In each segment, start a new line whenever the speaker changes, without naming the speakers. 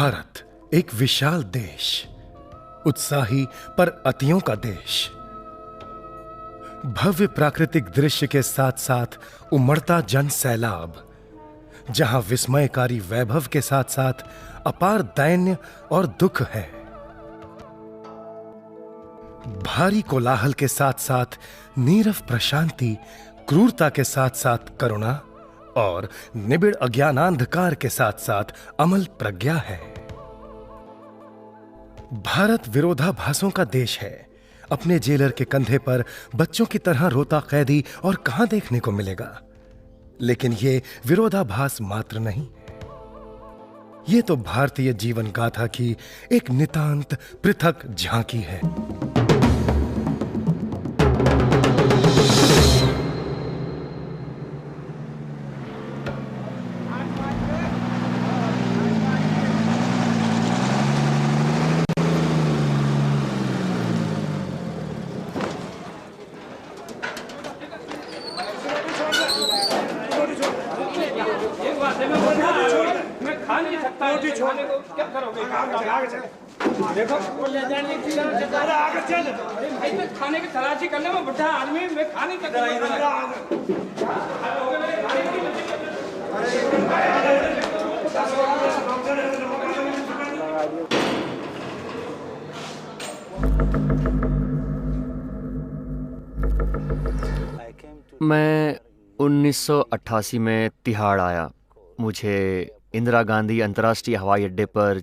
भारत एक विशाल देश, उत्साही पर अतियों का देश। भव्य प्राकृतिक दृश्य के साथ साथ उमड़ता जन सैलाब, जहां विस्मयकारी वैभव के साथ साथ अपार दैन्य और दुख है। भारी कोलाहल के साथ साथ नीरव प्रशांति, क्रूरता के साथ साथ करुणा और निबिड़ अज्ञानांधकार के साथ साथ अमल प्रज्ञा है। भारत विरोधाभासों का देश है। अपने जेलर के कंधे पर बच्चों की तरह रोता कैदी और कहां देखने को मिलेगा। लेकिन ये विरोधाभास मात्र नहीं, ये तो भारतीय जीवन गाथा की एक नितांत पृथक झांकी है।
देखो खाने की तलाशी करने में बुढ़ा आदमी मैं खा नहीं सकता।
मैं 1988 में तिहाड़ आया। मुझे इंदिरा गांधी अंतर्राष्ट्रीय हवाई अड्डे पर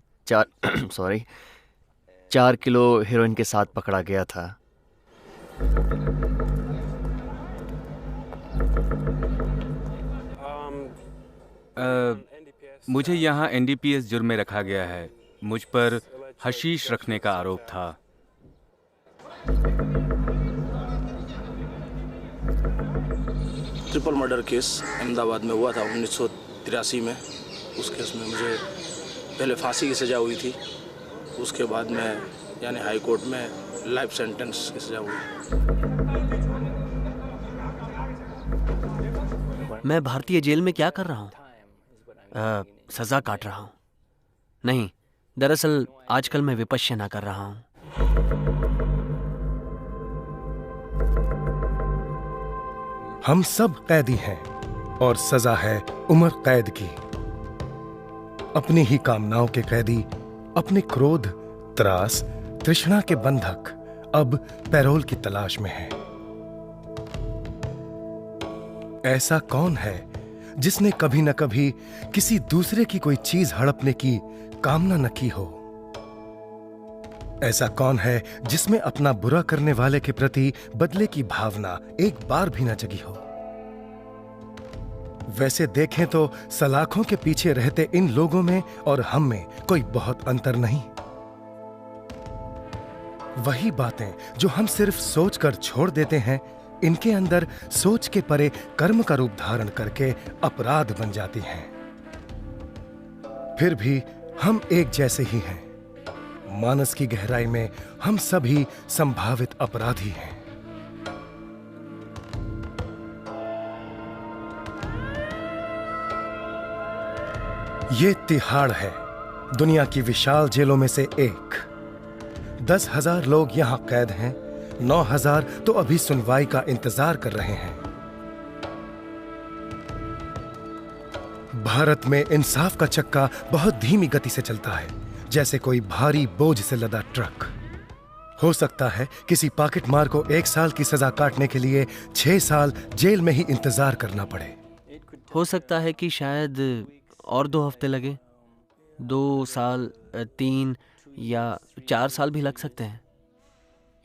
4 किलो हेरोइन के साथ पकड़ा गया था।
मुझे यहाँ NDPS जुर्म में रखा गया है। मुझ पर हशीश रखने का आरोप था।
ट्रिपल मर्डर केस अहमदाबाद में हुआ था 1983 में। उस केस में मुझे पहले फांसी की सज़ा हुई थी, उसके बाद में यानी हाई कोर्ट में लाइफ सेंटेंस की सज़ा हुई।
मैं भारतीय जेल में क्या कर रहा हूँ? सज़ा काट रहा हूँ? नहीं, दरअसल आजकल मैं विपश्यना कर रहा हूँ।
हम सब कैदी हैं और सजा है उम्र कैद की। अपनी ही कामनाओं के कैदी, अपने क्रोध, त्रास, तृष्णा के बंधक अब पैरोल की तलाश में हैं। ऐसा कौन है जिसने कभी न कभी किसी दूसरे की कोई चीज हड़पने की कामना न की हो? ऐसा कौन है जिसमें अपना बुरा करने वाले के प्रति बदले की भावना एक बार भी न जगी हो? वैसे देखें तो सलाखों के पीछे रहते इन लोगों में और हम में कोई बहुत अंतर नहीं। वही बातें जो हम सिर्फ सोचकर छोड़ देते हैं, इनके अंदर सोच के परे कर्म का रूप धारण करके अपराध बन जाती हैं। फिर भी हम एक जैसे ही हैं। मानस की गहराई में हम सभी संभावित अपराधी हैं। ये तिहाड़ है, दुनिया की विशाल जेलों में से एक। 10,000 लोग यहां कैद हैं, 9,000 तो अभी सुनवाई का इंतजार कर रहे हैं। भारत में इंसाफ का चक्का बहुत धीमी गति से चलता है, जैसे कोई भारी बोझ से लदा ट्रक। हो सकता है किसी पॉकेटमार को 1 साल की सजा काटने के लिए 6 साल जेल में ही इंतजार करना पड़े।
हो सकता है कि शायद और 2 हफ्ते लगे, 2 साल, 3 या 4 साल भी लग सकते हैं।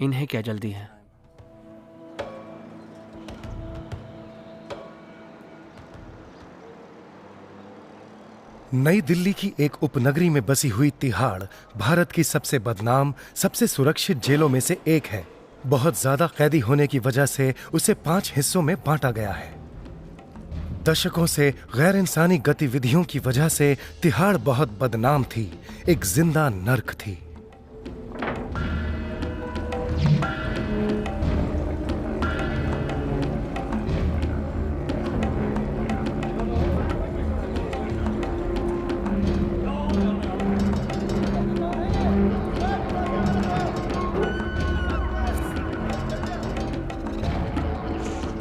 इन्हें क्या जल्दी है?
नई दिल्ली की एक उपनगरी में बसी हुई तिहाड़ भारत की सबसे बदनाम, सबसे सुरक्षित जेलों में से एक है। बहुत ज्यादा कैदी होने की वजह से उसे 5 हिस्सों में बांटा गया है। दशकों से गैर इंसानी गतिविधियों की वजह से तिहाड़ बहुत बदनाम थी, एक जिंदा नर्क थी।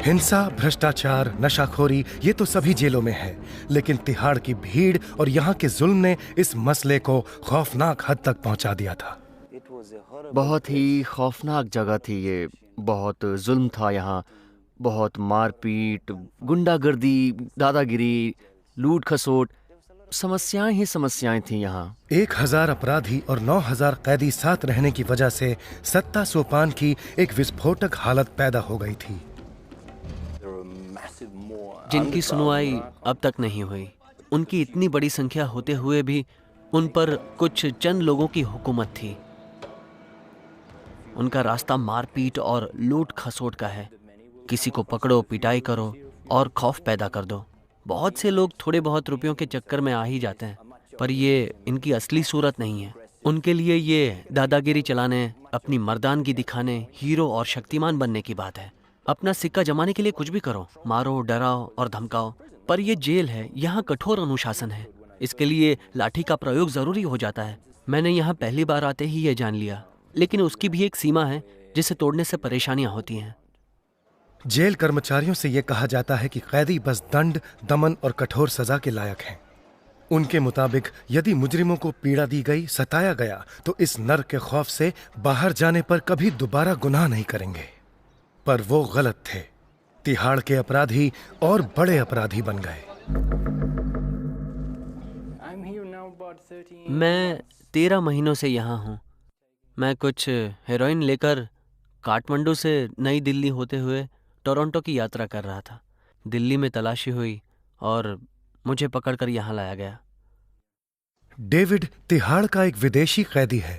हिंसा, भ्रष्टाचार, नशाखोरी ये तो सभी जेलों में है, लेकिन तिहाड़ की भीड़ और यहाँ के जुल्म ने इस मसले को खौफनाक हद तक पहुंचा दिया था।
बहुत ही खौफनाक जगह थी ये। बहुत जुल्म था यहाँ, बहुत मारपीट, गुंडागर्दी, दादागिरी, लूट खसोट, समस्याएं ही समस्याएं थी यहाँ।
1000 अपराधी और 9000 कैदी साथ रहने की वजह से सत्ता सोपान की एक विस्फोटक हालत पैदा हो गई थी,
जिनकी सुनवाई अब तक नहीं हुई। उनकी इतनी बड़ी संख्या होते हुए भी उन पर कुछ चंद लोगों की हुकूमत थी। उनका रास्ता मारपीट और लूट खसोट का है। किसी को पकड़ो, पिटाई करो और खौफ पैदा कर दो। बहुत से लोग थोड़े बहुत रुपयों के चक्कर में आ ही जाते हैं, पर ये इनकी असली सूरत नहीं है। उनके लिए ये दादागिरी चलाने, अपनी मर्दानगी दिखाने, हीरो और शक्तिमान बनने की बात है। अपना सिक्का जमाने के लिए कुछ भी करो, मारो, डराओ और धमकाओ। पर ये जेल है, यहाँ कठोर अनुशासन है। इसके लिए लाठी का प्रयोग जरूरी हो जाता है। मैंने यहाँ पहली बार आते ही ये जान लिया, लेकिन उसकी भी एक सीमा है जिसे तोड़ने से परेशानियां होती हैं।
जेल कर्मचारियों से यह कहा जाता है कि कैदी बस दंड, दमन और कठोर सजा के लायक हैं। उनके मुताबिक यदि मुजरिमों को पीड़ा दी गई, सताया गया, तो इस नर्क के खौफ से बाहर जाने पर कभी दोबारा गुनाह नहीं करेंगे। पर वो गलत थे। तिहाड़ के अपराधी और बड़े अपराधी बन गए।
मैं 13 महीनों से यहाँ हूँ। मैं कुछ हेरोइन लेकर काठमांडू से नई दिल्ली होते हुए टोरंटो की यात्रा कर रहा था। दिल्ली में तलाशी हुई और मुझे पकड़कर यहाँ लाया गया।
डेविड तिहाड़ का एक विदेशी कैदी है।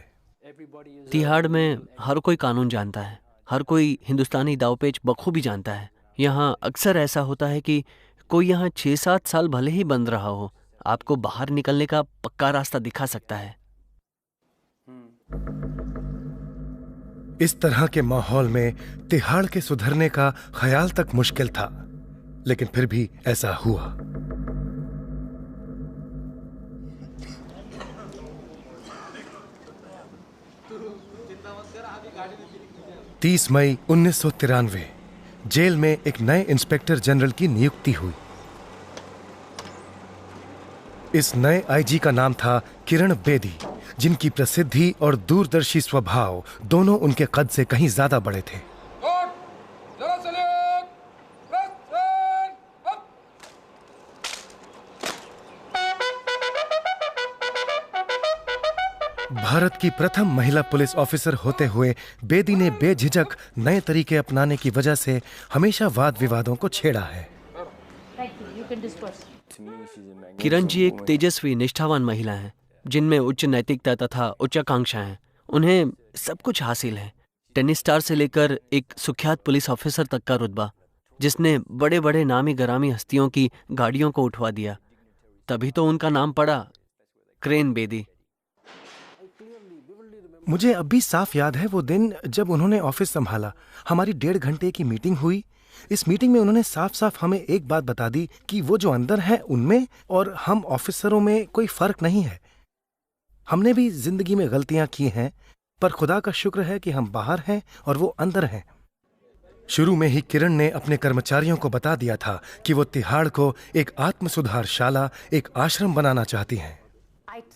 तिहाड़ में हर कोई कानून जानता है, हर कोई हिंदुस्तानी दावपेच बखूबी जानता है। यहाँ अक्सर ऐसा होता है कि कोई यहाँ 6-7 साल भले ही बंद रहा हो, आपको बाहर निकलने का पक्का रास्ता दिखा सकता है।
इस तरह के माहौल में तिहाड़ के सुधरने का ख्याल तक मुश्किल था, लेकिन फिर भी ऐसा हुआ। तीस मई 1993 जेल में एक नए इंस्पेक्टर जनरल की नियुक्ति हुई। इस नए आईजी का नाम था किरण बेदी, जिनकी प्रसिद्धि और दूरदर्शी स्वभाव दोनों उनके कद से कहीं ज्यादा बड़े थे। भारत की प्रथम महिला पुलिस ऑफिसर होते हुए बेदी ने बेझिझक नए तरीके अपनाने की वजह से हमेशा वाद विवादों को छेड़ा है।
किरण जी एक तेजस्वी, निष्ठावान महिला हैं, जिनमें उच्च नैतिकता तथा उच्चाकांक्षा है। उन्हें सब कुछ हासिल है, टेनिस स्टार से लेकर एक सुख्यात पुलिस ऑफिसर तक का रुतबा, जिसने बड़े बड़े नामी गरामी हस्तियों की गाड़ियों को उठवा दिया। तभी तो उनका नाम पड़ा क्रेन बेदी।
मुझे अब भी साफ याद है वो दिन जब उन्होंने ऑफिस संभाला। हमारी 1.5 घंटे की मीटिंग हुई। इस मीटिंग में उन्होंने साफ साफ हमें एक बात बता दी कि वो जो अंदर है उनमें और हम ऑफिसरों में कोई फर्क नहीं है। हमने भी जिंदगी में गलतियां की हैं, पर खुदा का शुक्र है कि हम बाहर हैं और वो अंदर हैं। शुरू में ही किरण ने अपने कर्मचारियों को बता दिया था कि वो तिहाड़ को एक आत्म सुधारशाला, एक आश्रम बनाना चाहती हैं।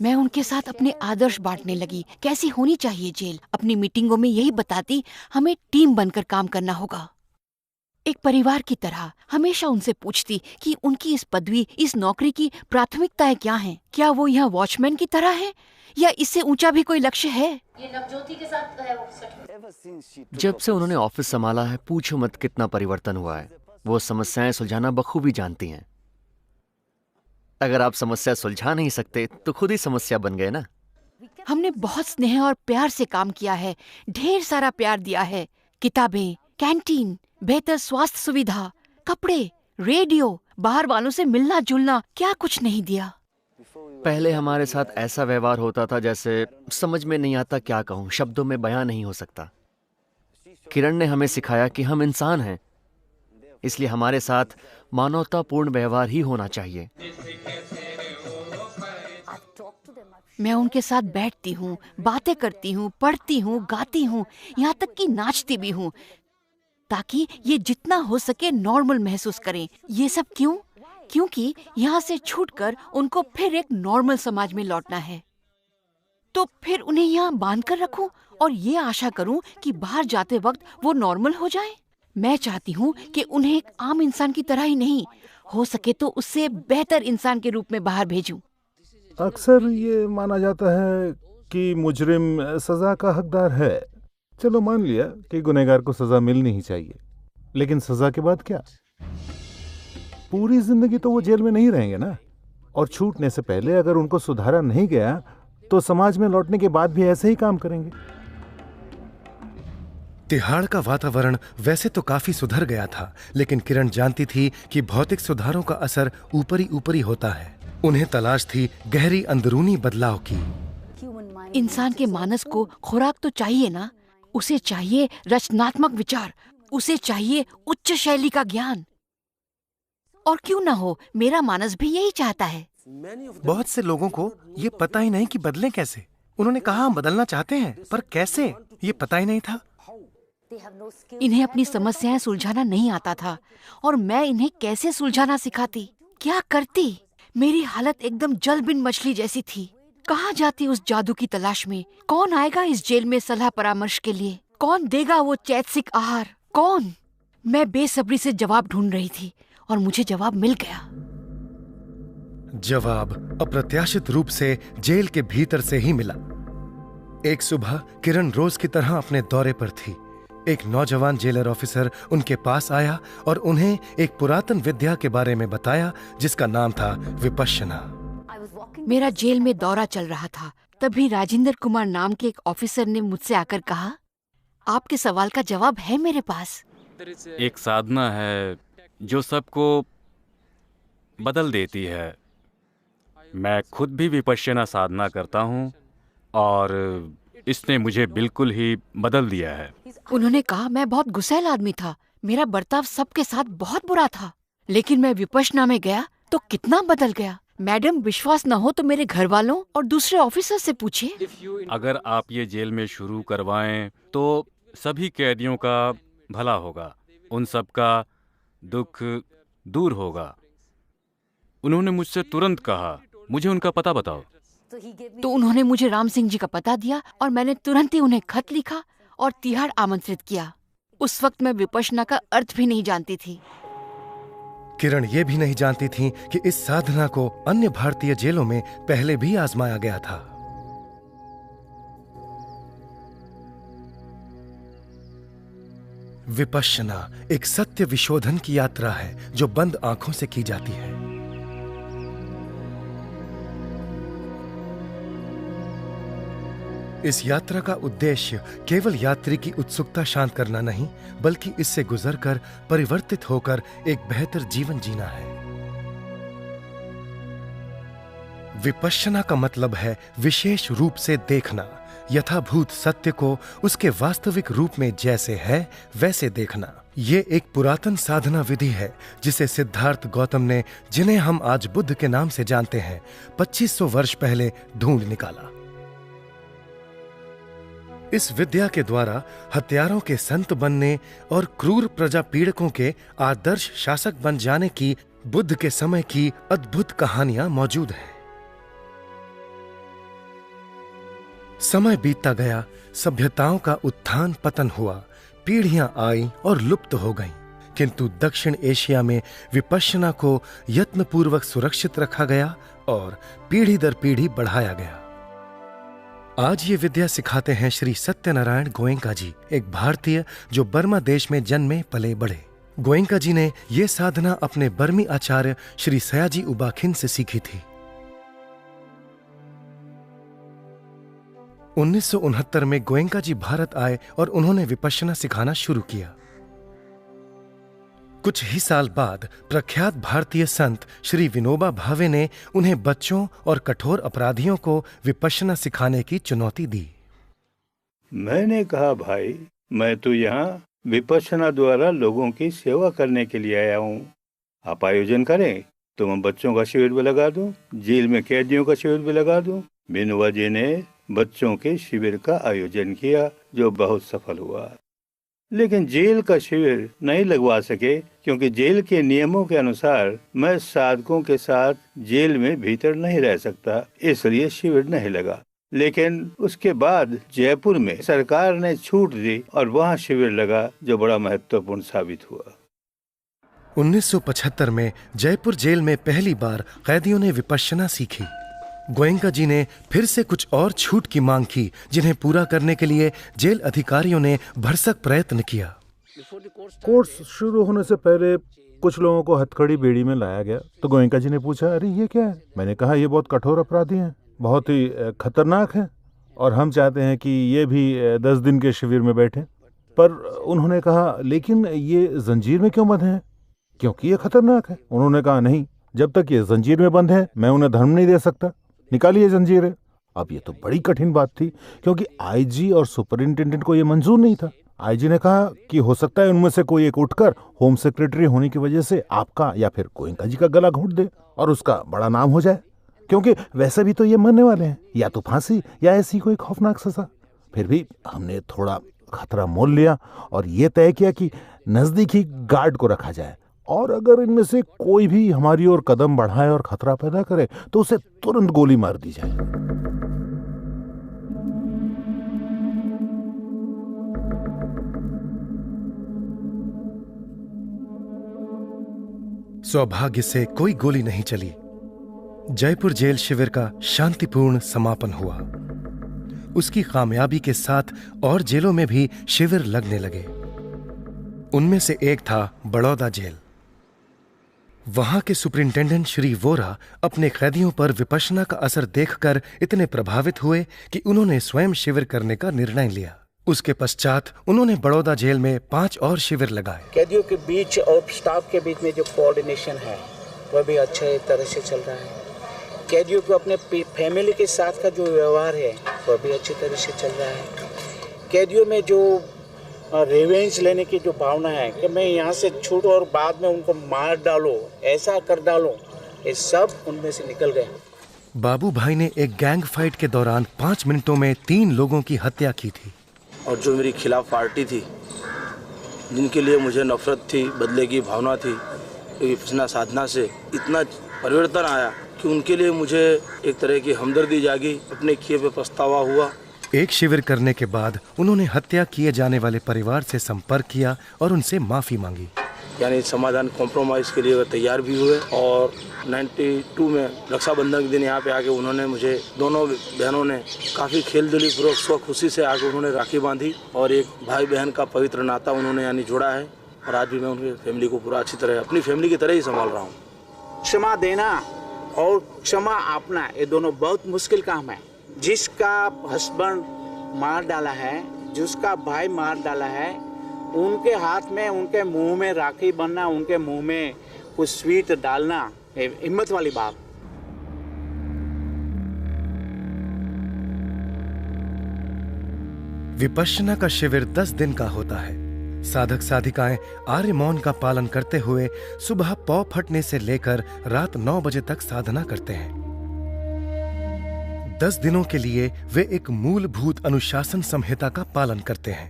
मैं उनके साथ अपने आदर्श बांटने लगी, कैसी होनी चाहिए जेल। अपनी मीटिंगों में यही बताती, हमें टीम बनकर काम करना होगा, एक परिवार की तरह। हमेशा उनसे पूछती कि उनकी इस पदवी, इस नौकरी की प्राथमिकताएं क्या हैं। क्या वो यहाँ वॉचमैन की तरह है या इससे ऊंचा भी कोई लक्ष्य है?
ये नवज्योति के साथ है वो।
जब से उन्होंने ऑफिस संभाला है, पूछो मत कितना परिवर्तन हुआ है। वो समस्याएं सुलझाना बखूबी जानती हैं। अगर आप समस्या सुलझा नहीं सकते तो खुद ही समस्या बन गए ना।
हमने बहुत स्नेह और प्यार से काम किया है, ढेर सारा प्यार दिया है। किताबें, कैंटीन, बेहतर स्वास्थ्य सुविधा, कपड़े, रेडियो, बाहर वालों से मिलना जुलना, क्या कुछ नहीं दिया।
पहले हमारे साथ ऐसा व्यवहार होता था जैसे समझ में नहीं आता क्या कहूँ, शब्दों में बयां नहीं हो सकता। किरण ने हमें सिखाया कि हम इंसान हैं, इसलिए हमारे साथ मानवतापूर्ण व्यवहार ही होना चाहिए।
मैं उनके साथ बैठती हूँ, बातें करती हूँ, पढ़ती हूँ, गाती हूँ, यहाँ तक कि नाचती भी हूँ। ताकि ये जितना हो सके नॉर्मल महसूस करें। ये सब क्यों? क्योंकि यहाँ से छूटकर उनको फिर एक नॉर्मल समाज में लौटना है। तो फिर उन्हें यहाँ बांध कर रखूं और ये आशा करूं कि बाहर जाते वक्त वो नॉर्मल हो जाएं? मैं चाहती हूँ कि उन्हें एक आम इंसान की तरह ही नहीं, हो सके तो उससे बेहतर इंसान के रूप में बाहर भेजूं।
अक्सर ये माना जाता है कि मुजरिम सजा का हकदार है। चलो मान लिया कि गुनहगार को सजा मिलनी ही चाहिए, लेकिन सजा के बाद क्या? पूरी जिंदगी तो वो जेल में नहीं रहेंगे ना। और छूटने से पहले अगर उनको सुधारा नहीं गया तो समाज में लौटने के बाद भी ऐसे ही काम करेंगे।
तिहाड़ का वातावरण वैसे तो काफी सुधर गया था, लेकिन किरण जानती थी कि भौतिक सुधारों का असर ऊपरी ऊपरी होता है। उन्हें तलाश थी गहरी अंदरूनी बदलाव की।
इंसान के मानस को खुराक तो चाहिए ना। उसे चाहिए रचनात्मक विचार, उसे चाहिए उच्च शैली का ज्ञान। और क्यों ना हो, मेरा मानस भी यही चाहता है।
बहुत से लोगों को ये पता ही नहीं कि बदलें कैसे। उन्होंने कहा हम बदलना चाहते हैं, पर कैसे, ये पता ही नहीं था।
इन्हें अपनी समस्याएं सुलझाना नहीं आता था और मैं इन्हें कैसे सुलझाना सिखाती, क्या करती? मेरी हालत एकदम जल बिन मछली जैसी थी। कहाँ जाती उस जादू की तलाश में? कौन आएगा इस जेल में सलाह परामर्श के लिए? कौन देगा वो चैतसिक आहार? कौन? मैं बेसब्री से जवाब ढूंढ रही थी और मुझे जवाब मिल गया।
जवाब अप्रत्याशित रूप से जेल के भीतर से ही मिला। एक सुबह किरण रोज की तरह अपने दौरे पर थी। एक नौजवान जेलर ऑफिसर उनके पास आया और उन्हें एक पुरातन विद्या के बारे में बताया जिसका नाम था विपश्यना।
मेरा जेल में दौरा चल रहा था, तभी राजेंद्र कुमार नाम के एक ऑफिसर ने मुझसे आकर कहा, आपके सवाल का जवाब है मेरे पास।
एक साधना है जो सबको बदल देती है। मैं खुद भी विपश्यना साधना करता हूँ और इसने मुझे बिल्कुल ही बदल दिया है।
उन्होंने कहा मैं बहुत गुस्सैल आदमी था, मेरा बर्ताव सबके साथ बहुत बुरा था, लेकिन मैं विपश्यना में गया तो कितना बदल गया। मैडम, विश्वास न हो तो मेरे घर वालों और दूसरे ऑफिसर से पूछिए।
अगर आप ये जेल में शुरू करवाएं तो सभी कैदियों का भला होगा, उन सब का दुख दूर होगा। उन्होंने मुझसे तुरंत कहा, मुझे उनका पता बताओ।
तो उन्होंने मुझे राम सिंह जी का पता दिया और मैंने तुरंत ही उन्हें खत लिखा और तिहाड़ आमंत्रित किया। उस वक्त मैं विपश्यना का अर्थ भी नहीं जानती थी।
किरण ये भी नहीं जानती थी कि इस साधना को अन्य भारतीय जेलों में पहले भी आजमाया गया था। विपश्यना एक सत्य विशोधन की यात्रा है जो बंद आंखों से की जाती है। इस यात्रा का उद्देश्य केवल यात्री की उत्सुकता शांत करना नहीं, बल्कि इससे गुजरकर परिवर्तित होकर एक बेहतर जीवन जीना है। विपश्यना का मतलब है विशेष रूप से देखना, यथाभूत सत्य को उसके वास्तविक रूप में जैसे है वैसे देखना। ये एक पुरातन साधना विधि है जिसे सिद्धार्थ गौतम ने, जिन्हें हम आज बुद्ध के नाम से जानते हैं, 2500 वर्ष पहले ढूंढ निकाला। इस विद्या के द्वारा हत्यारों के संत बनने और क्रूर प्रजा पीड़कों के आदर्श शासक बन जाने की बुद्ध के समय की अद्भुत कहानियां मौजूद हैं। समय बीतता गया, सभ्यताओं का उत्थान पतन हुआ, पीढ़ियां आई और लुप्त हो गईं, किंतु दक्षिण एशिया में विपश्यना को यत्नपूर्वक सुरक्षित रखा गया और पीढ़ी दर पीढ़ी बढ़ाया गया। आज ये विद्या सिखाते हैं श्री सत्यनारायण गोयंका जी, एक भारतीय जो बर्मा देश में जन्मे पले बढ़े। गोयंका जी ने ये साधना अपने बर्मी आचार्य श्री सयाजी उबाखिन से सीखी थी। 1969 में गोयंका जी भारत आए और उन्होंने विपश्यना सिखाना शुरू किया। कुछ ही साल बाद प्रख्यात भारतीय संत श्री विनोबा भावे ने उन्हें बच्चों और कठोर अपराधियों को विपश्यना सिखाने की चुनौती दी।
मैंने कहा, भाई मैं तो यहाँ विपश्यना द्वारा लोगों की सेवा करने के लिए आया हूँ। आप आयोजन करें तो मैं बच्चों का शिविर भी लगा दूं, जेल में कैदियों का शिविर भी लगा दूं। विनोबा जी ने बच्चों के शिविर का आयोजन किया जो बहुत सफल हुआ। लेकिन जेल का शिविर नहीं लगवा सके क्योंकि जेल के नियमों के अनुसार मैं साधकों के साथ जेल में भीतर नहीं रह सकता, इसलिए शिविर नहीं लगा। लेकिन उसके बाद जयपुर में सरकार ने छूट दी और वहाँ शिविर लगा, जो बड़ा महत्वपूर्ण साबित हुआ।
1975 में जयपुर जेल में पहली बार कैदियों ने विपश्यना सीखी। गोयनका जी ने फिर से कुछ और छूट की मांग की, जिन्हें पूरा करने के लिए जेल अधिकारियों ने भरसक प्रयत्न किया।
कोर्स शुरू होने से पहले कुछ लोगों को हथकड़ी बेड़ी में लाया गया, तो गोयनका जी ने पूछा, अरे ये क्या है? मैंने कहा, ये बहुत कठोर अपराधी हैं, बहुत ही खतरनाक हैं, और हम चाहते हैं कि ये भी 10 दिन के शिविर में बैठे। पर उन्होंने कहा, लेकिन ये जंजीर में क्यों बंधे हैं? क्योंकि ये खतरनाक है। उन्होंने कहा, नहीं, जब तक ये जंजीर में बंद है मैं उन्हें धर्म नहीं दे सकता, निकालिए जंजीरें। अब ये तो बड़ी कठिन बात थी, क्योंकि आईजी और सुपरिंटेंडेंट को ये मंजूर नहीं था। आईजी ने कहा कि हो सकता है उनमें से कोई एक उठकर होम सेक्रेटरी होने की वजह से आपका या फिर गोयनका जी का गला घोंट दे और उसका बड़ा नाम हो जाए, क्योंकि वैसे भी तो ये मरने वाले हैं, या तो फांसी या ऐसी कोई खौफनाक सजा। फिर भी हमने थोड़ा खतरा मोल लिया और ये तय किया कि नजदीकी गार्ड को रखा जाए, और अगर इनमें से कोई भी हमारी ओर कदम बढ़ाए और खतरा पैदा करे तो उसे तुरंत गोली मार दी जाए।
सौभाग्य से कोई गोली नहीं चली। जयपुर जेल शिविर का शांतिपूर्ण समापन हुआ। उसकी कामयाबी के साथ और जेलों में भी शिविर लगने लगे। उनमें से एक था बड़ौदा जेल। वहां के सुपरिंटेंडेंट श्री वोरा अपने कैदियों पर विपश्यना का असर देखकर इतने प्रभावित हुए कि उन्होंने स्वयं शिविर करने का निर्णय लिया। उसके पश्चात उन्होंने बड़ौदा जेल में 5 और शिविर लगाए।
कैदियों के बीच और स्टाफ के बीच में जो कोऑर्डिनेशन है वह भी अच्छे तरह से चल रहा है। कैदियों को अपने फैमिली के साथ का जो व्यवहार है वह भी अच्छी तरह से चल रहा है। कैदियों में जो रिवेंज लेने की जो भावना है कि मैं यहाँ से छूट और बाद में उनको मार डालो, ऐसा कर डालो, ये सब उनमें से निकल गए।
बाबू भाई ने एक गैंग फाइट के दौरान 5 मिनटों में 3 लोगों की हत्या की थी।
और जो मेरी खिलाफ पार्टी थी, जिनके लिए मुझे नफरत थी, बदले की भावना थी, विपश्यना साधना से इतना परिवर्तन आया कि उनके लिए मुझे एक तरह की हमदर्दी जागी, अपने किए पे पछतावा हुआ।
एक शिविर करने के बाद उन्होंने हत्या किए जाने वाले परिवार से संपर्क किया और उनसे माफी मांगी।
यानी समाधान कॉम्प्रोमाइज़ के लिए वो तैयार भी हुए। और 92 में रक्षाबंधन के दिन यहाँ पे आके उन्होंने मुझे, दोनों बहनों ने काफ़ी खेलदिली पूर्वक स्व खुशी से आके उन्होंने राखी बांधी और एक भाई बहन का पवित्र नाता उन्होंने यानी जोड़ा है। और आज भी मैं उनकी फैमिली को पूरा अच्छी तरह अपनी फैमिली की तरह ही संभाल रहा हूँ।
क्षमा देना और क्षमा आपना, ये दोनों बहुत मुश्किल काम है। जिसका हस्बैंड मार डाला है, जिसका भाई मार डाला है, उनके हाथ में, उनके मुंह में राखी बनना, उनके मुंह में कुछ स्वीट डालना, हिम्मत वाली बात।
विपश्यना का शिविर 10 दिन का होता है। साधक साधिकाएं आर्य मौन का पालन करते हुए सुबह पौ फटने से लेकर रात 9 बजे तक साधना करते हैं। 10 दिनों के लिए वे एक मूलभूत अनुशासन संहिता का पालन करते हैं।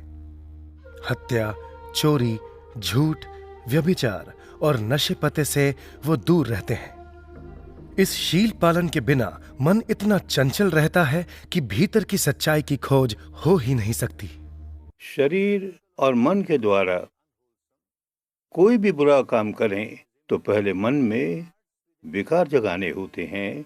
हत्या, चोरी, झूठ, व्यभिचार और नशे पते से वो दूर रहते हैं। इस शील पालन के बिना मन इतना चंचल रहता है कि भीतर की सच्चाई की खोज हो ही नहीं सकती।
शरीर और मन के द्वारा कोई भी बुरा काम करें तो पहले मन में विकार जगाने होते हैं।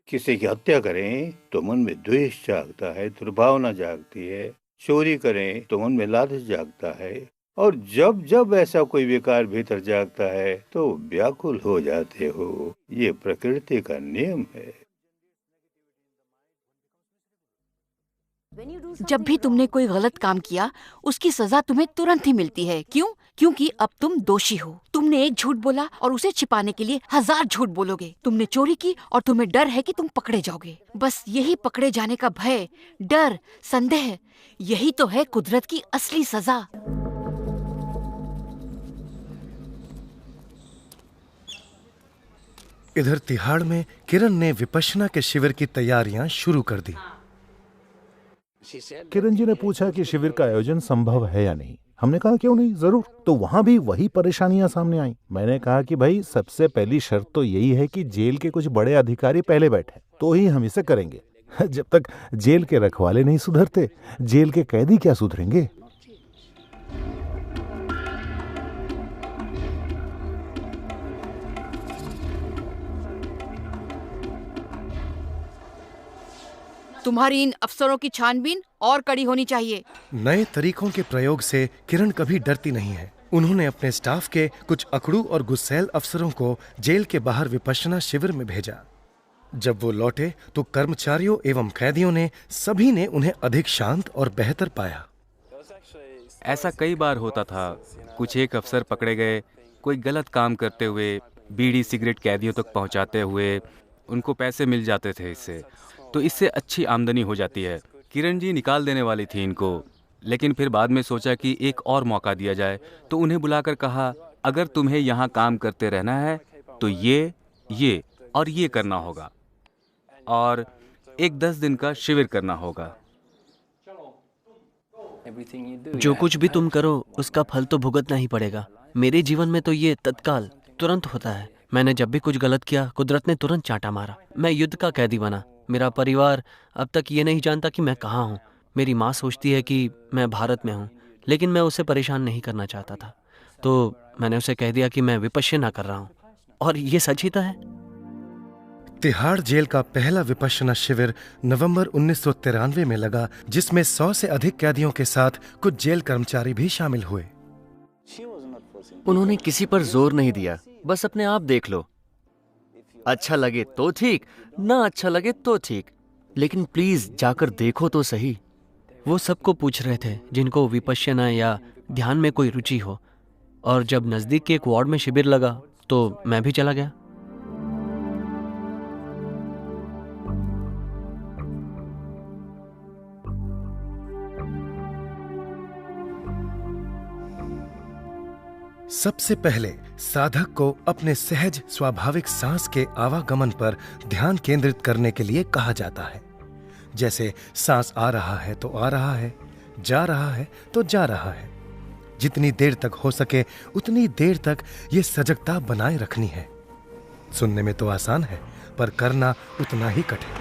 किसी की हत्या करें तो मन में द्वेष जागता है, दुर्भावना जागती है। चोरी करें तो मन में लालच जागता है, और जब जब ऐसा कोई विकार भीतर जागता है तो व्याकुल हो जाते हो। ये प्रकृति का नियम है।
जब भी तुमने कोई गलत काम किया, उसकी सजा तुम्हें तुरंत ही मिलती है। क्यों? क्योंकि अब तुम दोषी हो। तुमने एक झूठ बोला और उसे छिपाने के लिए 1000 झूठ बोलोगे। तुमने चोरी की और तुम्हें डर है कि तुम पकड़े जाओगे। बस यही पकड़े जाने का भय, डर, संदेह, यही तो है कुदरत की असली सजा।
इधर तिहाड़ में किरण ने विपश्यना के शिविर की तैयारियां शुरू कर दी।
किरण जी ने पूछा कि शिविर का आयोजन संभव है या नहीं। हमने कहा क्यों नहीं, जरूर। तो वहां भी वही परेशानियां सामने आई। मैंने कहा कि भाई सबसे पहली शर्त तो यही है कि जेल के कुछ बड़े अधिकारी पहले बैठे, तो ही हम इसे करेंगे। जब तक जेल के रखवाले नहीं सुधरते, जेल के कैदी क्या सुधरेंगे।
तुम्हारी इन अफसरों की छानबीन और कड़ी होनी चाहिए।
नए तरीकों के प्रयोग से किरण कभी डरती नहीं है। उन्होंने अपने स्टाफ के कुछ अकड़ू और गुस्सैल अफसरों को जेल के बाहर विपश्यना शिविर में भेजा। जब वो लौटे तो कर्मचारियों एवं कैदियों ने सभी ने उन्हें अधिक शांत और बेहतर पाया।
ऐसा कई बार होता था। कुछ एक अफसर पकड़े गए कोई गलत काम करते हुए, बीड़ी सिगरेट कैदियों तक पहुंचाते हुए। उनको पैसे मिल जाते थे इससे, तो इससे अच्छी आमदनी हो जाती है। किरण जी निकाल देने वाली थी इनको, लेकिन फिर बाद में सोचा कि एक और मौका दिया जाए, तो उन्हें बुलाकर कहा, अगर तुम्हें यहाँ काम करते रहना है तो ये और ये करना होगा, और एक 10 दिन का शिविर करना होगा।
जो कुछ भी तुम करो उसका फल तो भुगतना ही पड़ेगा। मेरे जीवन में तो ये तत्काल तुरंत होता है। मैंने जब भी कुछ गलत किया, कुदरत ने तुरंत चांटा मारा। मैं युद्ध का कैदी बना। मेरा परिवार अब तक ये नहीं जानता कि मैं कहाँ हूँ। मेरी माँ सोचती है कि मैं भारत में हूँ, लेकिन मैं उसे परेशान नहीं करना चाहता था, तो मैंने उसे कह दिया कि मैं विपश्यना कर रहा हूँ, और ये सच ही तो है।
तिहाड़ जेल का पहला विपश्यना शिविर नवंबर 1993 में लगा, जिसमें 100 से अधिक कैदियों के साथ कुछ जेल कर्मचारी भी शामिल हुए।
उन्होंने किसी पर जोर नहीं दिया, बस अपने आप देख लो। अच्छा लगे तो ठीक, ना अच्छा लगे तो ठीक, लेकिन प्लीज जाकर देखो तो सही। वो सबको पूछ रहे थे जिनको विपश्यना या ध्यान में कोई रुचि हो, और जब नजदीक के एक वार्ड में शिविर लगा तो मैं भी चला गया।
सबसे पहले साधक को अपने सहज स्वाभाविक सांस के आवागमन पर ध्यान केंद्रित करने के लिए कहा जाता है। जैसे सांस आ रहा है तो आ रहा है, जा रहा है तो जा रहा है। जितनी देर तक हो सके उतनी देर तक ये सजगता बनाए रखनी है। सुनने में तो आसान है, पर करना उतना ही कठिन।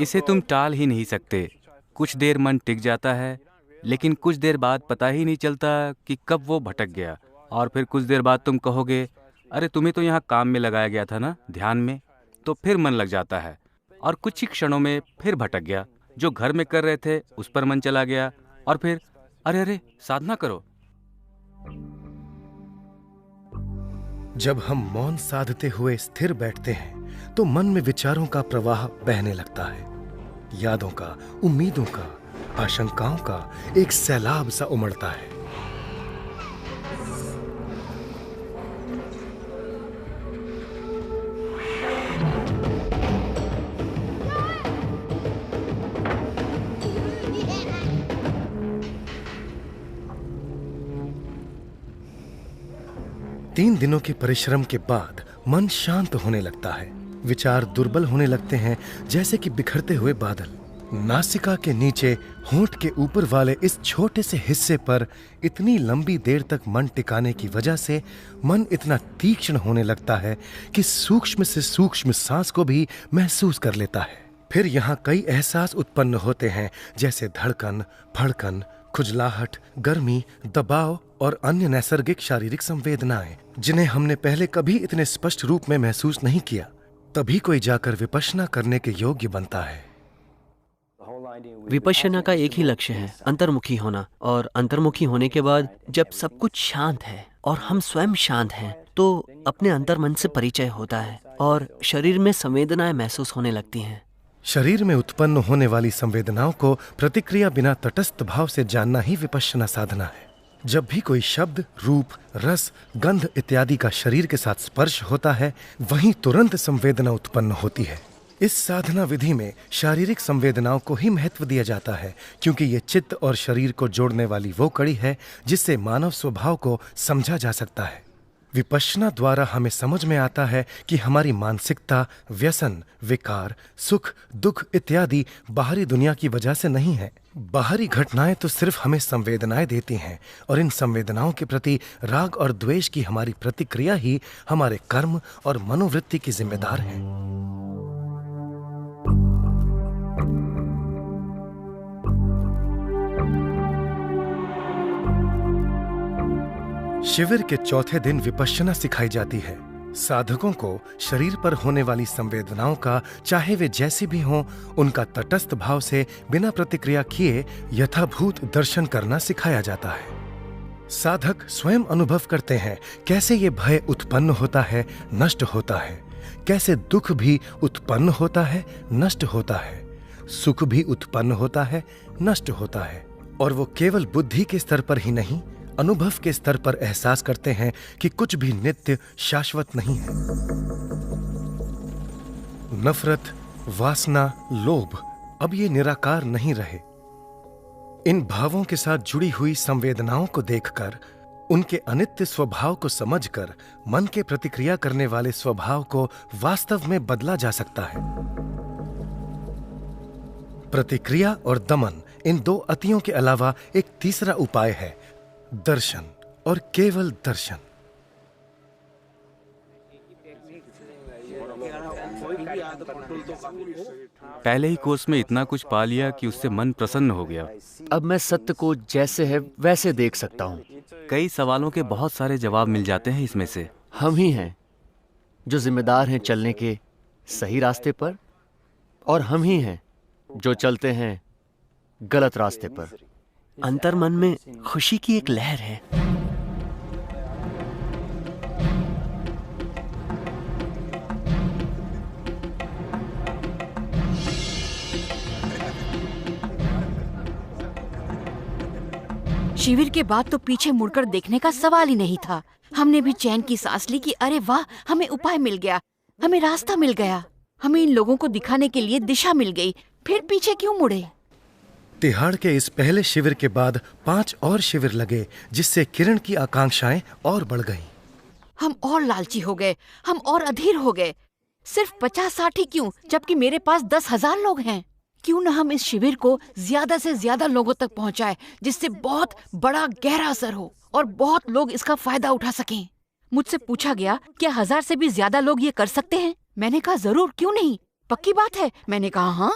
इसे तुम टाल ही नहीं सकते। कुछ देर मन टिक जाता है, लेकिन कुछ देर बाद पता ही नहीं चलता कि कब वो भटक गया। और फिर कुछ देर बाद तुम कहोगे, अरे तुम्हें तो यहाँ काम में लगाया गया था ना, ध्यान में। तो फिर मन लग जाता है, और कुछ ही क्षणों में फिर भटक गया। जो घर में कर रहे थे उस पर मन चला गया, और फिर अरे साधना करो।
जब हम मौन साधते हुए स्थिर बैठते हैं तो मन में विचारों का प्रवाह बहने लगता है। यादों का, उम्मीदों का, आशंकाओं का एक सैलाब सा उमड़ता है। तीन दिनों के परिश्रम के बाद मन शांत होने लगता है। विचार दुर्बल होने लगते हैं, जैसे कि बिखरते हुए बादल। नासिका के नीचे होंठ के ऊपर वाले इस छोटे से हिस्से पर इतनी लंबी देर तक मन टिकाने की वजह से मन इतना तीक्ष्ण होने लगता है कि सूक्ष्म से सूक्ष्म सांस को भी महसूस कर लेता है। फिर यहाँ कई एहसास उत्पन्न होते हैं, जैसे धड़कन, फड़कन, खुजलाहट, गर्मी, दबाव और अन्य नैसर्गिक शारीरिक संवेदनाएं, जिन्हें हमने पहले कभी इतने स्पष्ट रूप में महसूस नहीं किया। तभी कोई जाकर विपश्यना करने के योग्य बनता है।
विपश्यना का एक ही लक्ष्य है, अंतर्मुखी होना। और अंतर्मुखी होने के बाद जब सब कुछ शांत है और हम स्वयं शांत हैं, तो अपने अंतर्मन से परिचय होता है और शरीर में संवेदनाएं महसूस होने लगती हैं।
शरीर में उत्पन्न होने वाली संवेदनाओं को प्रतिक्रिया बिना तटस्थ भाव से जानना ही विपश्यना साधना है। जब भी कोई शब्द, रूप, रस, गंध इत्यादि का शरीर के साथ स्पर्श होता है, वहीं तुरंत संवेदना उत्पन्न होती है। इस साधना विधि में शारीरिक संवेदनाओं को ही महत्व दिया जाता है, क्योंकि ये चित्त और शरीर को जोड़ने वाली वो कड़ी है जिससे मानव स्वभाव को समझा जा सकता है। विपश्यना द्वारा हमें समझ में आता है कि हमारी मानसिकता, व्यसन, विकार, सुख, दुख इत्यादि बाहरी दुनिया की वजह से नहीं है। बाहरी घटनाएं तो सिर्फ हमें संवेदनाएं देती हैं, और इन संवेदनाओं के प्रति राग और द्वेष की हमारी प्रतिक्रिया ही हमारे कर्म और मनोवृत्ति की जिम्मेदार है। शिविर के चौथे दिन विपश्यना सिखाई जाती है। साधकों को शरीर पर होने वाली संवेदनाओं का, चाहे वे जैसी भी हों, उनका तटस्थ भाव से बिना प्रतिक्रिया किए यथाभूत दर्शन करना सिखाया जाता है। साधक स्वयं अनुभव करते हैं कैसे ये भय उत्पन्न होता है, नष्ट होता है, कैसे दुख भी उत्पन्न होता है, नष्ट होता है, सुख भी उत्पन्न होता है, नष्ट होता है। और वो केवल बुद्धि के स्तर पर ही नहीं, अनुभव के स्तर पर एहसास करते हैं कि कुछ भी नित्य शाश्वत नहीं है। नफरत, वासना, लोभ अब ये निराकार नहीं रहे। इन भावों के साथ जुड़ी हुई संवेदनाओं को देखकर, उनके अनित्य स्वभाव को समझकर मन के प्रतिक्रिया करने वाले स्वभाव को वास्तव में बदला जा सकता है। प्रतिक्रिया और दमन, इन दो अतियों के अलावा एक तीसरा उपाय है, दर्शन और केवल दर्शन।
पहले ही कोर्स में इतना कुछ पा लिया कि उससे मन प्रसन्न हो गया।
अब मैं सत्य को जैसे है वैसे देख सकता हूँ।
कई सवालों के बहुत सारे जवाब मिल जाते हैं इसमें से।
हम ही हैं जो जिम्मेदार हैं चलने के सही रास्ते पर, और हम ही हैं जो चलते हैं गलत रास्ते पर। अंतर मन में खुशी की एक लहर है।
शिविर के बाद तो पीछे मुड़कर देखने का सवाल ही नहीं था। हमने भी चैन की सांस ली कि अरे वाह, हमें उपाय मिल गया, हमें रास्ता मिल गया, हमें इन लोगों को दिखाने के लिए दिशा मिल गई, फिर पीछे क्यों मुड़े।
तिहाड़ के इस पहले शिविर के बाद 5 और शिविर लगे, जिससे किरण की आकांक्षाएं और बढ़ गईं।
हम और लालची हो गए, हम और अधीर हो गए। सिर्फ 50-60 ही क्यों, जबकि मेरे पास 10,000 लोग हैं। क्यों न हम इस शिविर को ज्यादा से ज्यादा लोगों तक पहुंचाएं, जिससे बहुत बड़ा गहरा असर हो और बहुत लोग इसका फायदा उठा सकें। मुझसे पूछा गया, क्या 1000 से भी ज्यादा लोग ये कर सकते हैं? मैंने कहा जरूर, क्यों नहीं, पक्की बात है। मैंने कहा हाँ।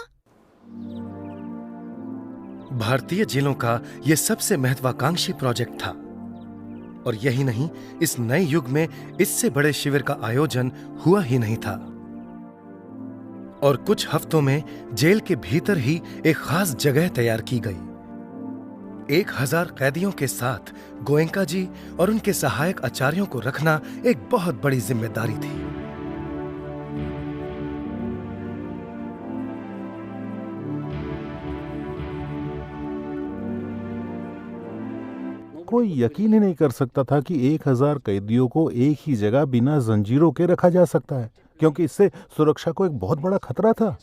भारतीय जेलों का यह सबसे महत्वाकांक्षी प्रोजेक्ट था, और यही नहीं, इस नए युग में इससे बड़े शिविर का आयोजन हुआ ही नहीं था। और कुछ हफ्तों में जेल के भीतर ही एक खास जगह तैयार की गई। 1000 कैदियों के साथ गोयंका जी और उनके सहायक आचार्यों को रखना एक बहुत बड़ी जिम्मेदारी थी।
कोई यकीन ही नहीं कर सकता था कि 1000 कैदियों को एक ही जगह बिना जंजीरों के रखा जा सकता है, क्योंकि इससे सुरक्षा को एक बहुत बड़ा खतरा था।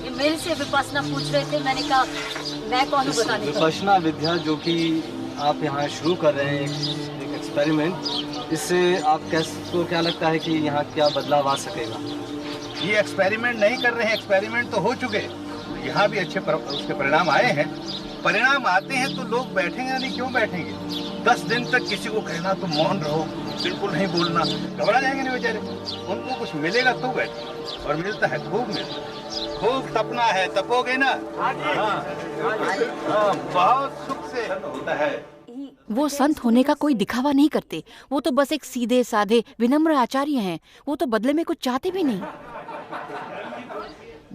ये मेरे से विपश्यना पूछ रहे थे, मैंने कहा मैं कौन हूँ बताने का।
विपश्यना विद्या जो कि आप यहाँ शुरू कर रहे हैं, एक एक्सपेरिमेंट, इससे आप कैसे, क्या लगता है कि यहाँ क्या बदलाव आ सकेगा?
ये एक्सपेरिमेंट नहीं कर रहे हैं, एक्सपेरिमेंट तो हो चुके, यहाँ भी अच्छे उसके परिणाम आए हैं। परिणाम आते हैं तो लोग बैठेंगे नहीं, क्यों बैठेंगे? 10 दिन तक किसी को कहना तो मौन रहो, बिल्कुल नहीं बोलना, घबरा जाएंगे नहीं बेचारे। उनको कुछ मिलेगा तो बैठे, और मिलता है खूब मिलता है। खूब तपना है, तपोगे ना? हाँ, बहुत सुख से होता है।
वो संत होने का कोई दिखावा नहीं करते, वो तो बस एक सीधे साधे विनम्र आचार्य हैं। वो तो बदले में कुछ चाहते भी नहीं।